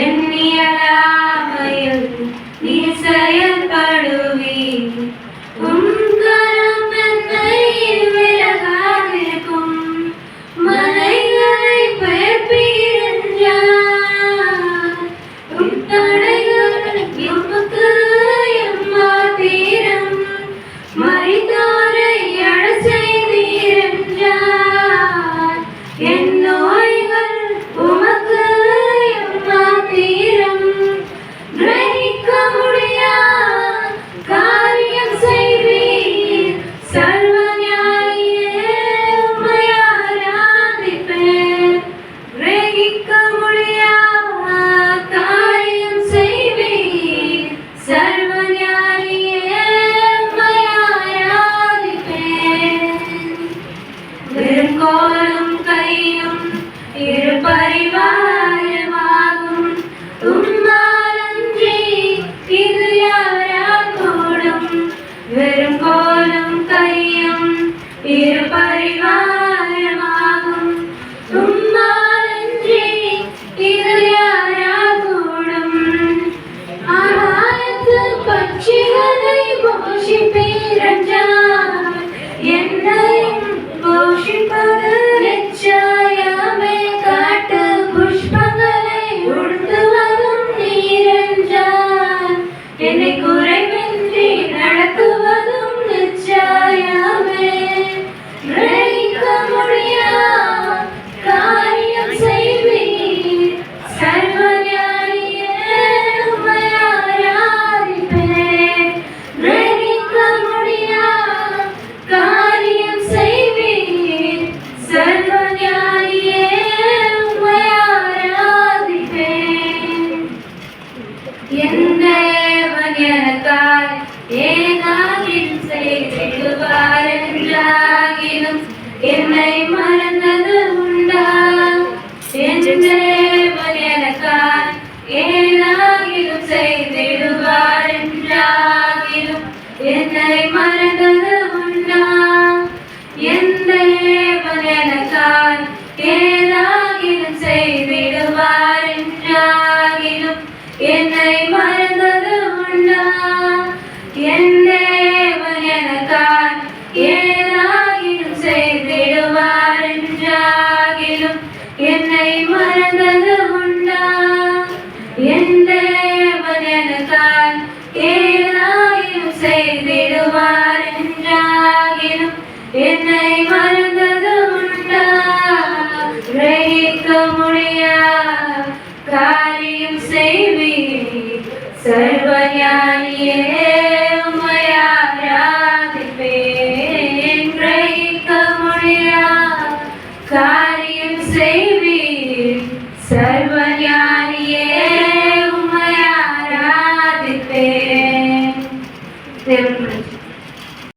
எண்ணியலாமையில் நீ செயல்படுவீர். உம் கரம் என்னை விலகாதிருக்கும். மலைகளை பெயர்ப்பீர் என்றார். உம் தடைகள் எமக்கு எம்மாத்திரம். மரித்தோரை எழச் செய்தீர் என்றார். என் நோய்கள் உமக்கு எம்மாத்திரம். கிரகிக்க முடியா காரியம் செய்வீர். சர்வஞானியே உம்மை ஆராதிப்பேன். கிரகிக்க முடியா காரியம் செய்வீர். சர்வஞானியே உம்மை ஆராதிப்பேன். வெறுங்கோலும் கையும் இரு பரிவாரமாகும். உம்மாலன்றி இது யாரால் கூடும்? வெறுங்கோலும் கையும் இரு பரிவாரமாகும். உம்மாலன்றி இது யாரால் கூடும்? ஆகாயத்து பட்சிகளை போஷிப்பீர் என்றார். என்னையும் போஷிப்பது நிச்சயமே. காட்டு புஷ்பங்களை உடுத்துவதும் நீர் என்றார். என்னை குறைவின்றி நடத்துவதும் நிச்சயமே. கிரகிக்க முடியா காரியம் செய்வீர். சர்வஞானியே உம்மை ஆராதிப்பேன். கிரகிக்க முடியா காரியம் செய்வீர். சர்வஞானியே உம்மை ஆராதிப்பேன். என் தேவன் எனக்காய் ஏதாகிலும் செய்திடுவார் என்றாகிலும் என்னை மறந்தது உண்டா? என் தேவன் எனக்காய் ஏதாகிலும் செய்திடுவார் என்றாகிலும் என்னை மறந்தது உண்டா? என் தேவன் எனக்காய் ஏதாகிலும் செய்திடுவார் என்றாகிலும் என்னை மறந்தது உண்டா? என் தேவன் எனக்காய் ஏதாகிலும் செய்திடுவார் என்றாகிலும் என்னை மறந்தது உண்டா? என் தேவன் எனக்காய் ஏதாகிலும் செய்திடுவார் என்றாகிலும் என்னை மறந்தது உண்டா? கிரகிக்க முடியா காரியம் செய்வீர். சர்வஞானியே